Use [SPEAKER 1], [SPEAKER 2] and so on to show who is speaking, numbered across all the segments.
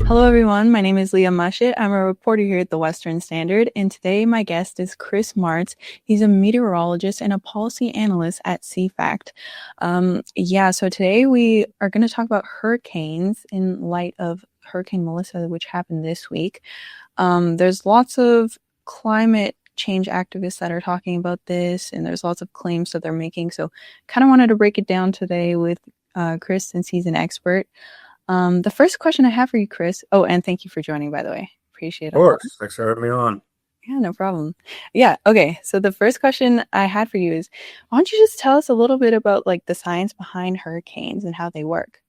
[SPEAKER 1] Hello, everyone. My name is Leah Mushit. I'm a reporter here at the Western Standard, and today my guest is Chris Martz. He's a meteorologist and a policy analyst at CFACT. So today we are going to talk about hurricanes in light of Hurricane Melissa, which happened this week. There's lots of climate change activists that are talking about this, and there's lots of claims that they're making. So kind of wanted to break it down today with Chris, since he's an expert. The first question I have for you, Chris. Oh, and thank you for joining, by the way. Appreciate it.
[SPEAKER 2] Of course. Thanks for having me on.
[SPEAKER 1] Yeah, no problem. Yeah. Okay. So the first question I had for you is, why don't you just tell us a little bit about like the science behind hurricanes and how they work?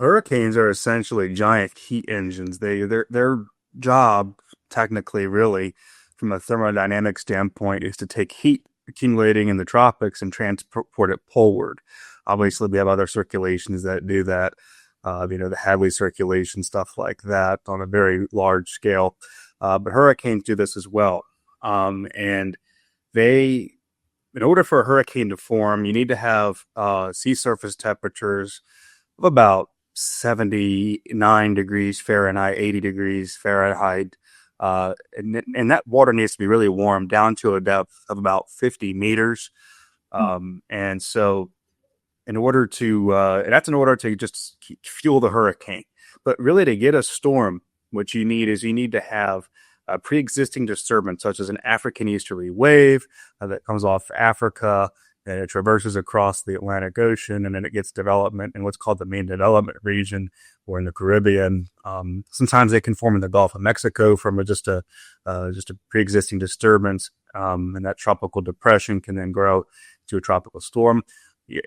[SPEAKER 2] Hurricanes are essentially giant heat engines. Their job, technically, really, from a thermodynamic standpoint, is to take heat accumulating in the tropics and transport it poleward. Obviously, we have other circulations that do that. The Hadley circulation, stuff like that on a very large scale. But hurricanes do this as well. And in order for a hurricane to form, you need to have sea surface temperatures of about 79 degrees Fahrenheit, 80 degrees Fahrenheit. And that water needs to be really warm down to a depth of about 50 meters. And so that's in order to just fuel the hurricane. But really, to get a storm, what you need to have a pre-existing disturbance, such as an African easterly wave that comes off Africa and it traverses across the Atlantic Ocean, and then it gets development in what's called the main development region, or in the Caribbean. Sometimes they can form in the Gulf of Mexico from just a pre-existing disturbance, and that tropical depression can then grow to a tropical storm.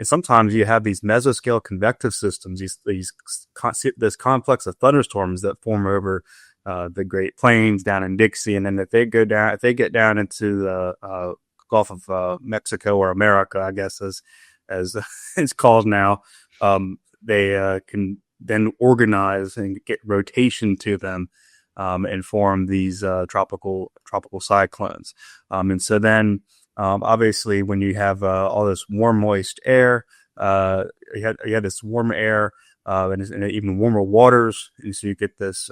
[SPEAKER 2] Sometimes you have these mesoscale convective systems, this complex of thunderstorms that form over the Great Plains down in Dixie, and then if they get down into the Gulf of Mexico, or America, I guess as it's called now, they can then organize and get rotation to them and form these tropical cyclones, and so then. Obviously, when you have all this warm, moist air, you had this warm air and even warmer waters, and so you get this,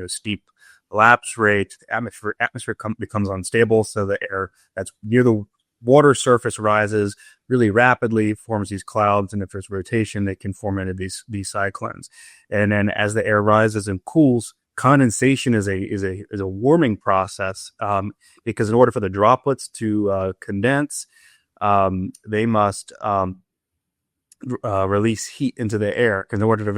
[SPEAKER 2] steep lapse rate. The atmosphere becomes unstable, so the air that's near the water surface rises really rapidly, forms these clouds, and if there's rotation, they can form into these cyclones. And then as the air rises and cools, condensation is a warming process, because in order for the droplets to condense, they must release heat into the air. Because in order for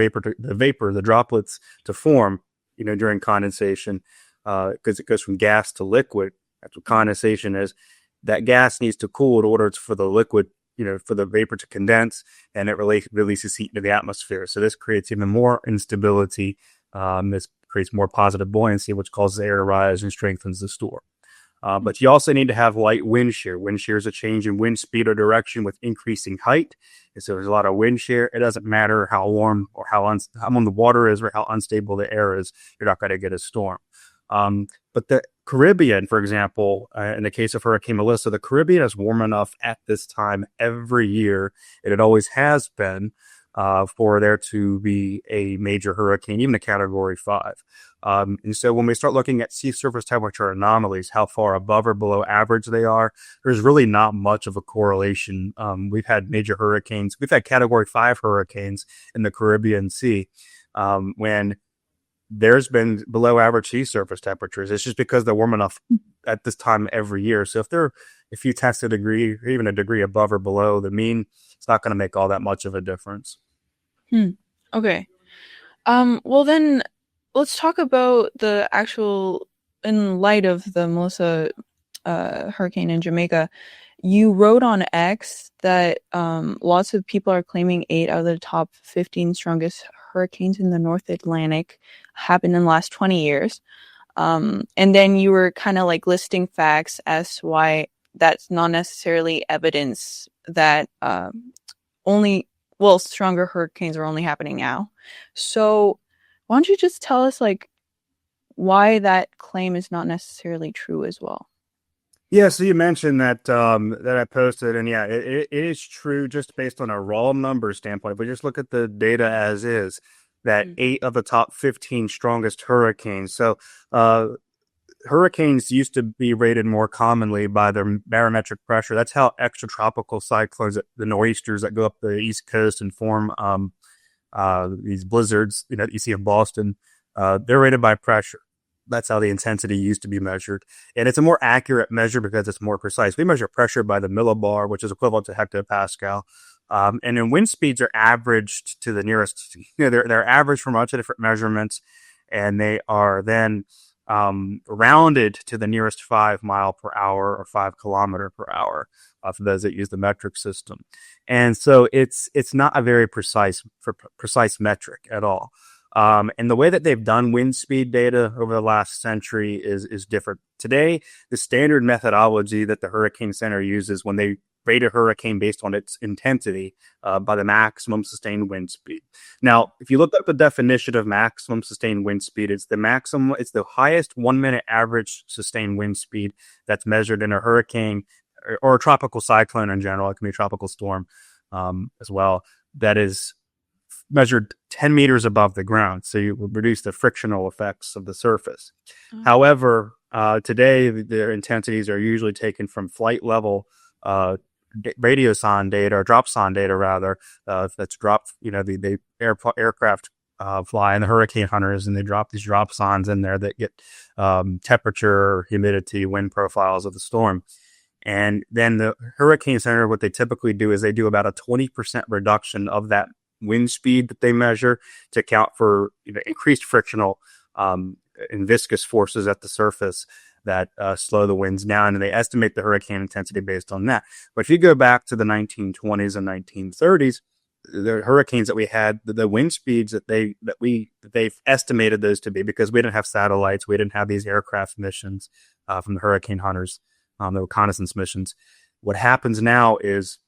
[SPEAKER 2] the droplets to form, during condensation, because it goes from gas to liquid. That's what condensation is. That gas needs to cool in order for the liquid, for the vapor to condense, and it releases heat into the atmosphere. So this creates even more instability. This creates more positive buoyancy, which causes the air to rise and strengthens the storm. But you also need to have light wind shear. Wind shear is a change in wind speed or direction with increasing height. And so there's a lot of wind shear. It doesn't matter how warm or how warm the water is or how unstable the air is. You're not going to get a storm. But the Caribbean, for example, in the case of Hurricane Melissa, the Caribbean is warm enough at this time every year, and it always has been, for there to be a major hurricane, even a Category 5. And so when we start looking at sea surface temperature anomalies, how far above or below average they are, there's really not much of a correlation. We've had major hurricanes. We've had Category 5 hurricanes in the Caribbean Sea, when there's been below average sea surface temperatures. It's just because they're warm enough at this time every year. So if you test a degree, or even a degree above or below the mean, it's not going to make all that much of a difference.
[SPEAKER 1] Okay. Well then, let's talk about the actual, in light of the Melissa hurricane in Jamaica. You wrote on X that lots of people are claiming 8 out of the top 15 strongest hurricanes in the North Atlantic happened in the last 20 years. And then you were kind of like listing facts as to why that's not necessarily evidence that stronger hurricanes are only happening now. So why don't you just tell us like why that claim is not necessarily true as well?
[SPEAKER 2] Yeah, so you mentioned that that I posted, and yeah, it is true just based on a raw number standpoint. If we just look at the data as is, that
[SPEAKER 1] Mm.
[SPEAKER 2] 8 of the top 15 strongest hurricanes. So uh, hurricanes used to be rated more commonly by their barometric pressure. That's how extratropical cyclones, the nor'easters that go up the east coast and form these blizzards, that you see in Boston, they're rated by pressure. That's how the intensity used to be measured. And it's a more accurate measure because it's more precise. We measure pressure by the millibar, which is equivalent to hectopascal. And then wind speeds are averaged to the nearest, they're averaged from a bunch of different measurements, and they are then rounded to the nearest 5 mile per hour or 5 kilometer per hour for those that use the metric system. And so it's not a very precise metric at all. And the way that they've done wind speed data over the last century is different. Today, the standard methodology that the Hurricane Center uses when they rate a hurricane based on its intensity by the maximum sustained wind speed. Now, if you look up the definition of maximum sustained wind speed, it's the highest 1 minute average sustained wind speed that's measured in a hurricane or a tropical cyclone in general. It can be a tropical storm as well. That is measured 10 meters above the ground. So you would reduce the frictional effects of the surface.
[SPEAKER 1] Oh.
[SPEAKER 2] However, today their intensities are usually taken from flight level radiosonde data or dropsonde data rather. That's dropped. The aircraft fly in the hurricane hunters, and they drop these dropsondes in there that get temperature, humidity, wind profiles of the storm. And then the Hurricane Center, what they typically do is they do about a 20% reduction of that wind speed that they measure to account for increased frictional and viscous forces at the surface that slow the winds down, and they estimate the hurricane intensity based on that. But if you go back to the 1920s and 1930s, the hurricanes that we had, the wind speeds that they've estimated those to be, because we didn't have satellites, we didn't have these aircraft missions from the hurricane hunters, the reconnaissance missions. What happens now is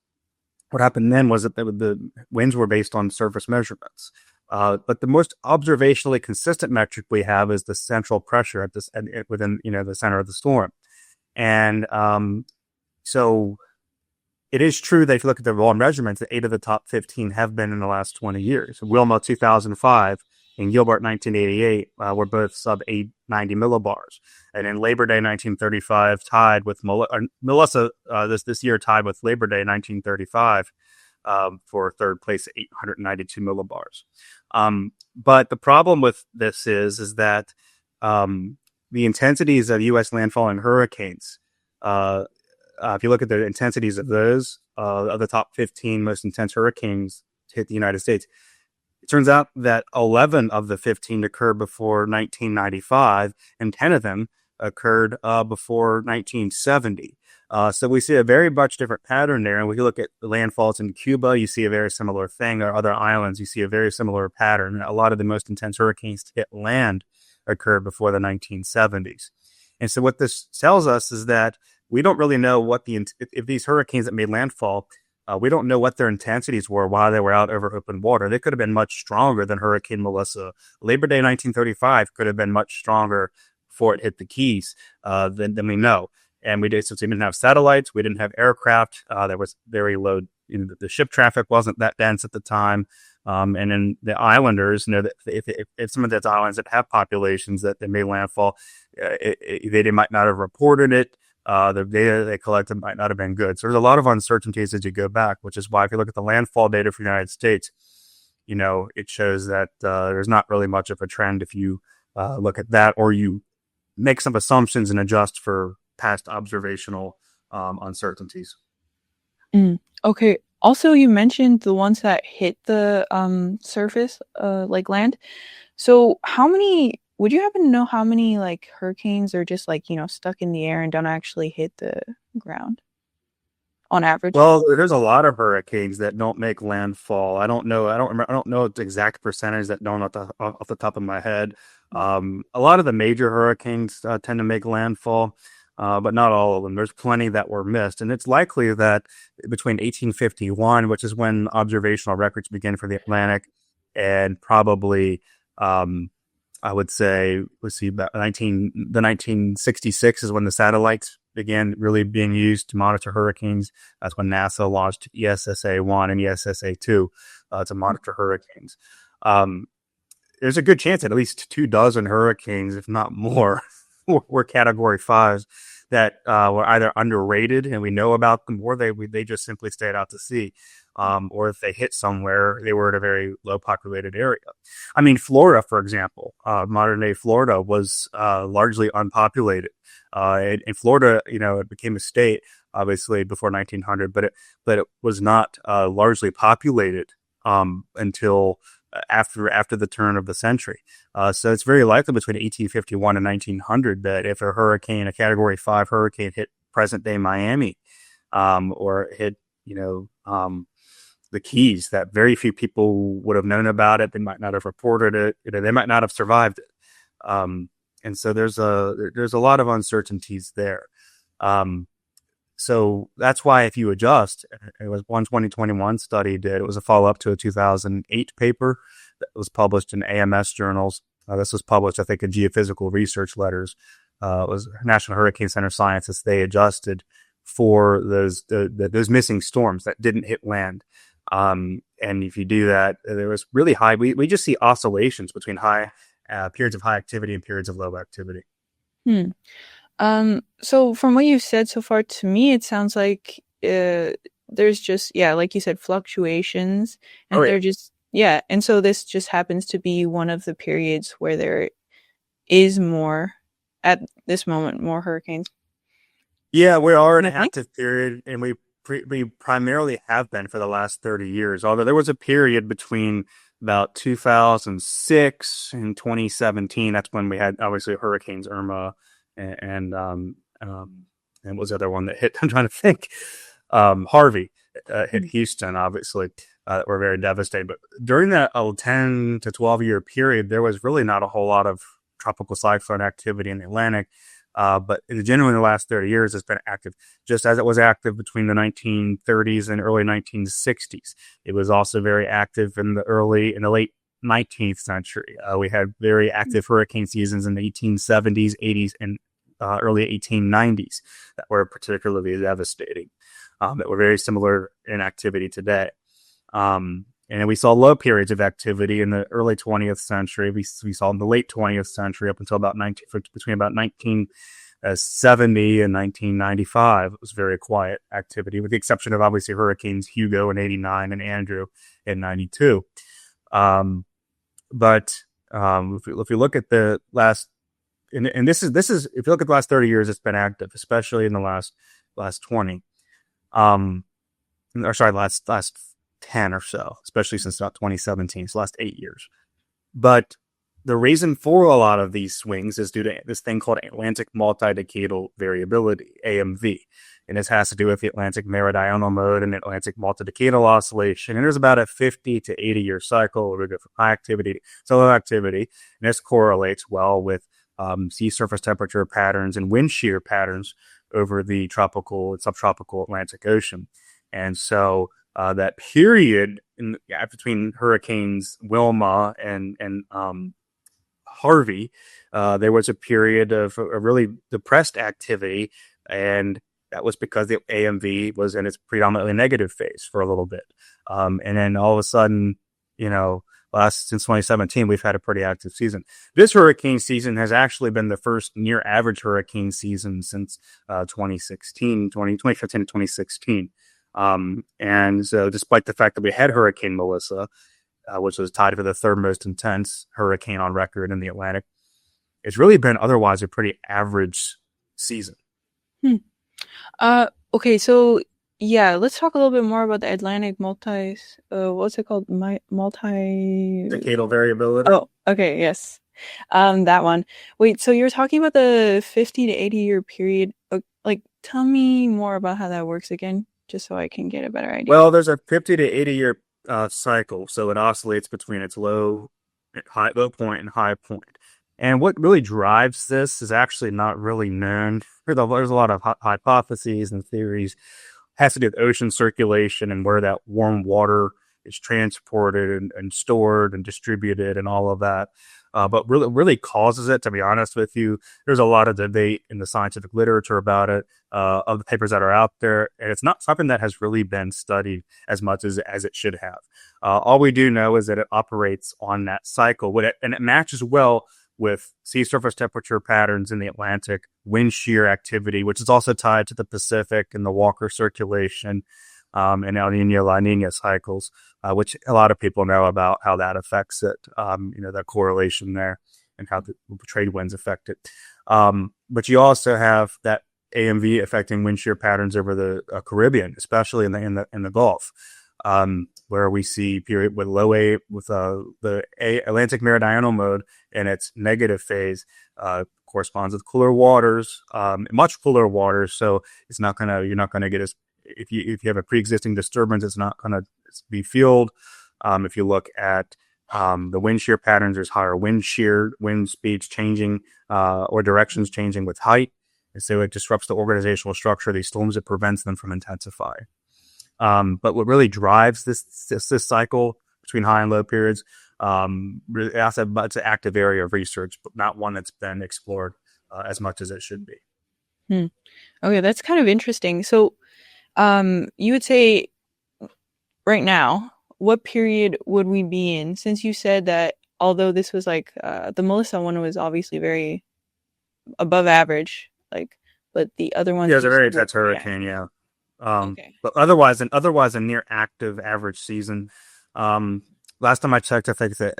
[SPEAKER 2] what happened then was that the winds were based on surface measurements. But the most observationally consistent metric we have is the central pressure within the center of the storm. And so it is true that if you look at the raw measurements, that 8 of the top 15 have been in the last 20 years. Wilma 2005 and Gilbert 1988 were both sub 890 millibars. And in Labor Day 1935 tied with Melissa this year tied with Labor Day 1935 for third place at 892 millibars. But the problem with this is that the intensities of U.S. landfalling hurricanes, if you look at the intensities of those, of the top 15 most intense hurricanes to hit the United States, it turns out that 11 of the 15 occurred before 1995, and 10 of them occurred before 1970. So we see a very much different pattern there. And when you look at the landfalls in Cuba, you see a very similar thing. Or other islands, you see a very similar pattern. A lot of the most intense hurricanes to hit land occurred before the 1970s. And so what this tells us is that we don't really know if these hurricanes that made landfall, we don't know what their intensities were while they were out over open water. They could have been much stronger than Hurricane Melissa. Labor Day 1935 could have been much stronger before it hit the Keys than we know. And since we didn't have satellites, we didn't have aircraft. There was very low. The ship traffic wasn't that dense at the time. And then the islanders, that if some of those islands that have populations that they made landfall, they might not have reported it. The data they collected might not have been good. So there's a lot of uncertainties as you go back, which is why if you look at the landfall data for the United States, it shows that there's not really much of a trend if you look at that, or you make some assumptions and adjust for past observational uncertainties.
[SPEAKER 1] Okay. Also, you mentioned the ones that hit the surface, like land. So, would you happen to know how many like hurricanes are just like, stuck in the air and don't actually hit the ground on average?
[SPEAKER 2] Well, there's a lot of hurricanes that don't make landfall. I don't know. I don't know the exact percentage that don't off the top of my head. A lot of the major hurricanes tend to make landfall, but not all of them. There's plenty that were missed, and it's likely that between 1851, which is when observational records begin for the Atlantic, and probably I would say, let's see, about the 1966 is when the satellites began really being used to monitor hurricanes. That's when NASA launched ESSA-1 and ESSA-2 to monitor hurricanes. There's a good chance that at least 24 hurricanes, if not more, were Category 5s that were either underrated and we know about them, or they just simply stayed out to sea. Or if they hit somewhere, they were in a very low populated area. I mean, Florida, for example, modern day Florida was largely unpopulated. In Florida, it became a state obviously before 1900, but it was not largely populated until after the turn of the century. So it's very likely between 1851 and 1900 that if a Category 5 hurricane hit present day Miami, or hit, the Keys, that very few people would have known about it. They might not have reported it. They might not have survived it. And so there's a lot of uncertainties there. So that's why if you adjust, it was one 2021 study it was a follow-up to a 2008 paper that was published in AMS journals. This was published, I think, in Geophysical Research Letters. It was National Hurricane Center scientists. They adjusted for those missing storms that didn't hit land. And if you do that, there was really high. We just see oscillations between periods of high activity and periods of low activity.
[SPEAKER 1] So from what you've said so far, to me, it sounds like there's just, like you said, fluctuations, and they're just, and so this just happens to be one of the periods where there is more, at this moment, more hurricanes.
[SPEAKER 2] Yeah, we are in an active period, and we primarily have been for the last 30 years, although there was a period between about 2006 and 2017. That's when we had, obviously, hurricanes Irma and what was the other one that hit? I'm trying to think. Harvey hit Houston, obviously, that were very devastating. But during that 10 to 12 year period, there was really not a whole lot of tropical cyclone activity in the Atlantic. But generally in the last 30 years, it's been active, just as it was active between the 1930s and early 1960s. It was also very active in the late 19th century. We had very active hurricane seasons in the 1870s, 80s, and early 1890s that were particularly devastating, that were very similar in activity today. And we saw low periods of activity in the early 20th century. We saw in the late 20th century up until between about 1970 and 1995. It was very quiet activity, with the exception of obviously hurricanes Hugo in 89 and Andrew in 92. But if you look at the last, and this is if you look at the last 30 years, it's been active, especially in the last 20. Last 10 or so, especially since about 2017, so last 8 years. But the reason for a lot of these swings is due to this thing called Atlantic multidecadal variability, AMV. And this has to do with the Atlantic meridional mode and Atlantic multidecadal oscillation. And there's about a 50 to 80 year cycle where we go from high activity to low activity. And this correlates well with sea surface temperature patterns and wind shear patterns over the tropical and subtropical Atlantic Ocean. And so that period between hurricanes Wilma and Harvey, there was a period of a really depressed activity, and that was because the AMV was in its predominantly negative phase for a little bit. And then all of a sudden, since 2017, we've had a pretty active season. This hurricane season has actually been the first near average hurricane season since 2015 to 2016. And so despite the fact that we had Hurricane Melissa, which was tied for the third most intense hurricane on record in the Atlantic, it's really been otherwise a pretty average season.
[SPEAKER 1] Okay, so let's talk a little bit more about the Atlantic what's it called?
[SPEAKER 2] Decadal variability.
[SPEAKER 1] Oh, okay, yes. That one. Wait, so you're talking about the 50 to 80 year period. Tell me more about how that works again, just so I can get a better idea.
[SPEAKER 2] Well, there's a 50 to 80 year cycle, so it oscillates between its low point and high point. And what really drives this is actually not really known. There's a lot of hypotheses and theories. It has to do with ocean circulation and where that warm water is transported and stored and distributed and all of that. But really causes it, to be honest with you, there's a lot of debate in the scientific literature about it, of the papers that are out there, and it's not something that has really been studied as much as it should have. All we do know is that it operates on that cycle, and it matches well with sea surface temperature patterns in the Atlantic, wind shear activity, which is also tied to the Pacific and the Walker circulation, and El Nino La Nina cycles, which a lot of people know about how that affects it, that correlation there and how the trade winds affect it. But you also have that AMV affecting wind shear patterns over the Caribbean, especially in the Gulf, where we see period with the Atlantic meridional mode in its negative phase, corresponds with cooler waters, much cooler waters. So you're not gonna get as, if you have a pre-existing disturbance, it's not gonna be fueled. If you look at the wind shear patterns, there's higher wind speeds changing, or directions changing with height. And so it disrupts the organizational structure of these storms. It prevents them from intensifying. But what really drives this cycle between high and low periods, it's an active area of research, but not one that's been explored as much as it should be.
[SPEAKER 1] Okay, that's kind of interesting. So, you would say right now, what period would we be in? Since you said that although this was like the Melissa one was obviously very above average, but the other ones,
[SPEAKER 2] yeah, it's a very intense hurricane, yeah.
[SPEAKER 1] Okay.
[SPEAKER 2] But otherwise a near active average season. Last time I checked, I think the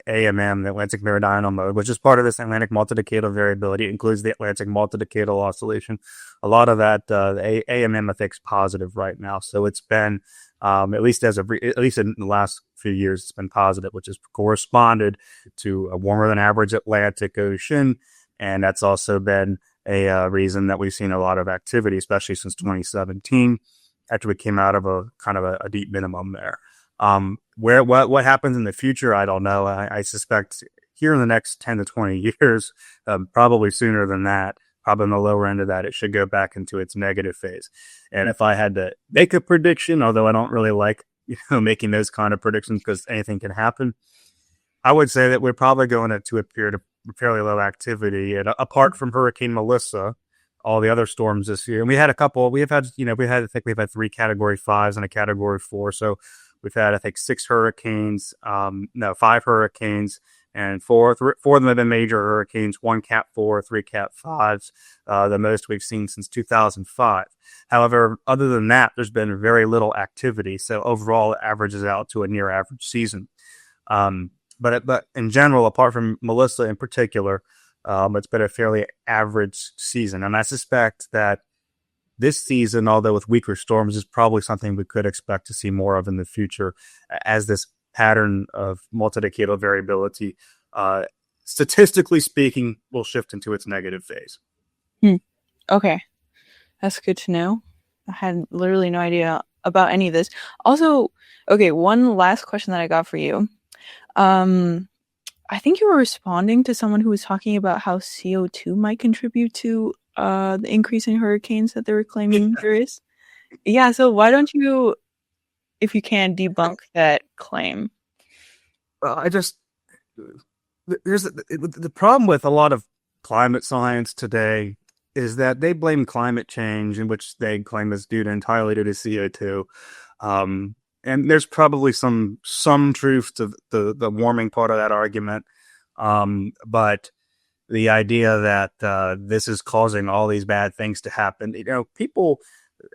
[SPEAKER 2] AMM, the Atlantic Meridional Mode, which is part of this Atlantic multidecadal variability, includes the Atlantic multidecadal oscillation. A lot of that, the AMM, I think, is positive right now. So it's been, at least in the last few years, it's been positive, which has corresponded to a warmer than average Atlantic Ocean. And that's also been a reason that we've seen a lot of activity, especially since 2017, after we came out of a kind of a deep minimum there. What happens in the future, I don't know. I suspect here in the next 10 to 20 years, probably sooner than that, probably on the lower end of that, it should go back into its negative phase. And if I had to make a prediction, although I don't really like making those kind of predictions because anything can happen, I would say that we're probably going into a period of fairly low activity. And apart from Hurricane Melissa, all the other storms this year, and we had a couple. We've had 3 Category 5s and a Category 4. So we've had, I think, 5 hurricanes, and four of them have been major hurricanes, 1 Cat 4, 3 Cat 5s, the most we've seen since 2005. However, other than that, there's been very little activity. So overall, it averages out to a near average season. But in general, apart from Melissa in particular, it's been a fairly average season. And I suspect that this season, although with weaker storms, is probably something we could expect to see more of in the future as this pattern of multidecadal variability, statistically speaking, will shift into its negative phase.
[SPEAKER 1] Okay. That's good to know. I had literally no idea about any of this. Also, okay, one last question that I got for you. I think you were responding to someone who was talking about how CO2 might contribute to the increase in hurricanes that they were claiming there is. Yeah, so why don't you, if you can, debunk that claim?
[SPEAKER 2] There's the problem with a lot of climate science today is that they blame climate change, in which they claim is entirely due to CO2. And there's probably some truth to the warming part of that argument. But the idea that this is causing all these bad things to happen,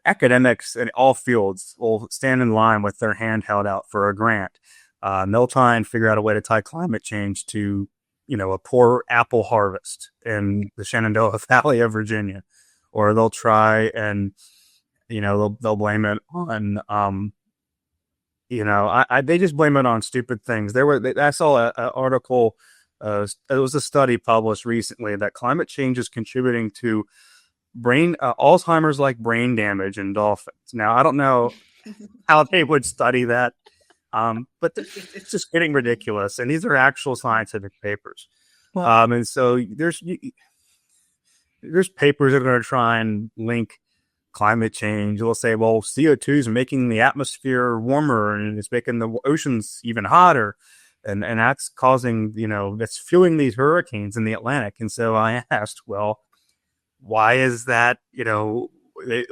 [SPEAKER 2] academics in all fields will stand in line with their hand held out for a grant. And they'll try and figure out a way to tie climate change to, a poor apple harvest in the Shenandoah Valley of Virginia, or they'll try and, they'll blame it on, they just blame it on stupid things. I saw an article. It was a study published recently that climate change is contributing to Alzheimer's-like brain damage in dolphins. Now, I don't know how they would study that, but it's just getting ridiculous. And these are actual scientific papers. Wow. And so there's papers that are going to try and link climate change. They'll say, well, CO2 is making the atmosphere warmer and it's making the oceans even hotter. And that's causing, that's fueling these hurricanes in the Atlantic. And so I asked, well, why is that,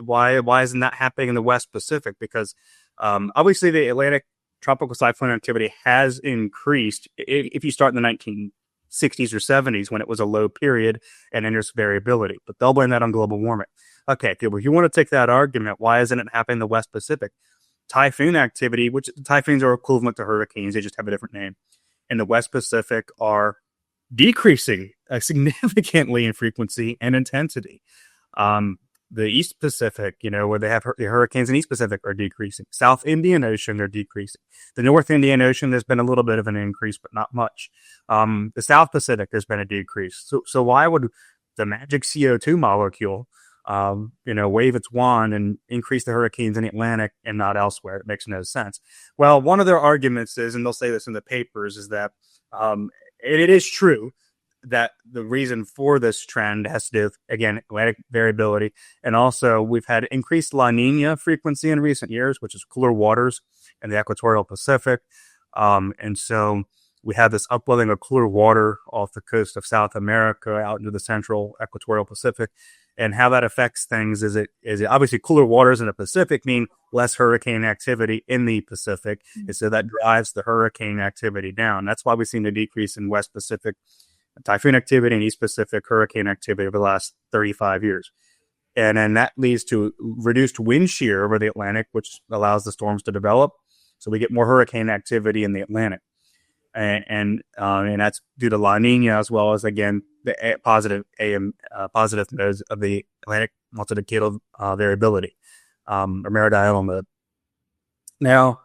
[SPEAKER 2] why isn't that happening in the West Pacific? Because obviously the Atlantic tropical cyclone activity has increased if you start in the 1960s or 70s when it was a low period, and then there's variability. But they'll blame that on global warming. Okay, well, if you want to take that argument, why isn't it happening in the West Pacific? Typhoon activity, which typhoons are equivalent to hurricanes, they just have a different name, in the West Pacific are decreasing significantly in frequency and intensity. The East Pacific, where they have the hurricanes in East Pacific, are decreasing. South Indian Ocean, they're decreasing. The North Indian Ocean, there's been a little bit of an increase, but not much. The South Pacific, there's been a decrease. So why would the magic CO2 molecule, wave its wand and increase the hurricanes in the Atlantic and not elsewhere? It makes no sense. Well, one of their arguments is, and they'll say this in the papers, is that it is true that the reason for this trend has to do with, again, Atlantic variability. And also we've had increased La Nina frequency in recent years, which is cooler waters in the equatorial Pacific. And so we have this upwelling of cooler water off the coast of South America out into the central equatorial Pacific. And how that affects things is it obviously cooler waters in the Pacific mean less hurricane activity in the Pacific. And so that drives the hurricane activity down. That's why we've seen a decrease in West Pacific typhoon activity and East Pacific hurricane activity over the last 35 years. And then that leads to reduced wind shear over the Atlantic, which allows the storms to develop. So we get more hurricane activity in the Atlantic. And that's due to La Nina, as well as, again, the positive modes of the Atlantic multidecadal variability, or meridional mode. Now,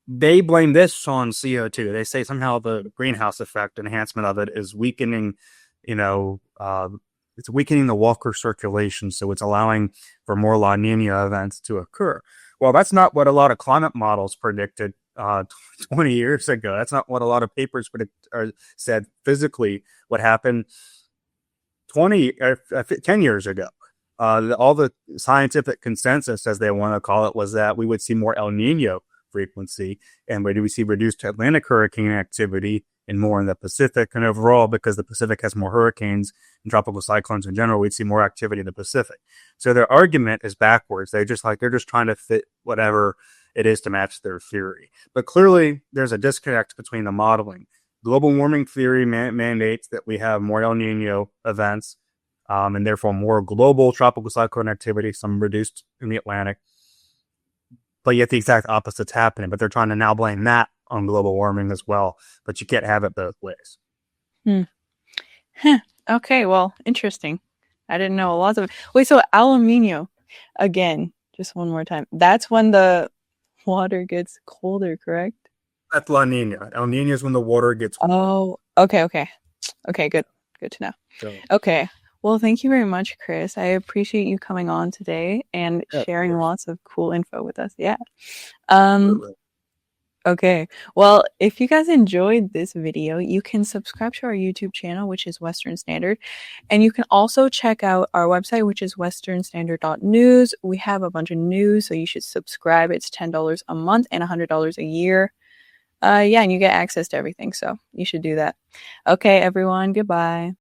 [SPEAKER 2] they blame this on CO2. They say somehow the greenhouse effect enhancement of it is weakening, it's weakening the Walker circulation. So it's allowing for more La Nina events to occur. Well, that's not what a lot of climate models predicted 20 years ago. That's not what a lot of papers said physically. What happened 10 years ago. All the scientific consensus, as they want to call it, was that we would see more El Nino frequency, and where do we see reduced Atlantic hurricane activity and more in the Pacific. And overall, because the Pacific has more hurricanes and tropical cyclones in general, we'd see more activity in the Pacific. So their argument is backwards. They're just trying to fit whatever it is to match their theory. But clearly, there's a disconnect between the modeling. Global warming theory mandates that we have more El Nino events, and therefore more global tropical cyclone activity, some reduced in the Atlantic. But yet the exact opposite's happening. But they're trying to now blame that on global warming as well. But you can't have it both ways.
[SPEAKER 1] Okay, well, interesting. I didn't know a lot of it. Wait, so El Nino, again, just one more time. That's when the water gets colder, correct?
[SPEAKER 2] That's La Nina. El Nino is when the water gets colder.
[SPEAKER 1] Oh, okay. Okay, good to know. So, okay. Well, thank you very much, Chris. I appreciate you coming on today and sharing lots of cool info with us. Yeah. Okay. Well, if you guys enjoyed this video, you can subscribe to our YouTube channel, which is Western Standard. And you can also check out our website, which is westernstandard.news. We have a bunch of news, so you should subscribe. It's $10 a month and $100 a year. And you get access to everything, so you should do that. Okay, everyone. Goodbye.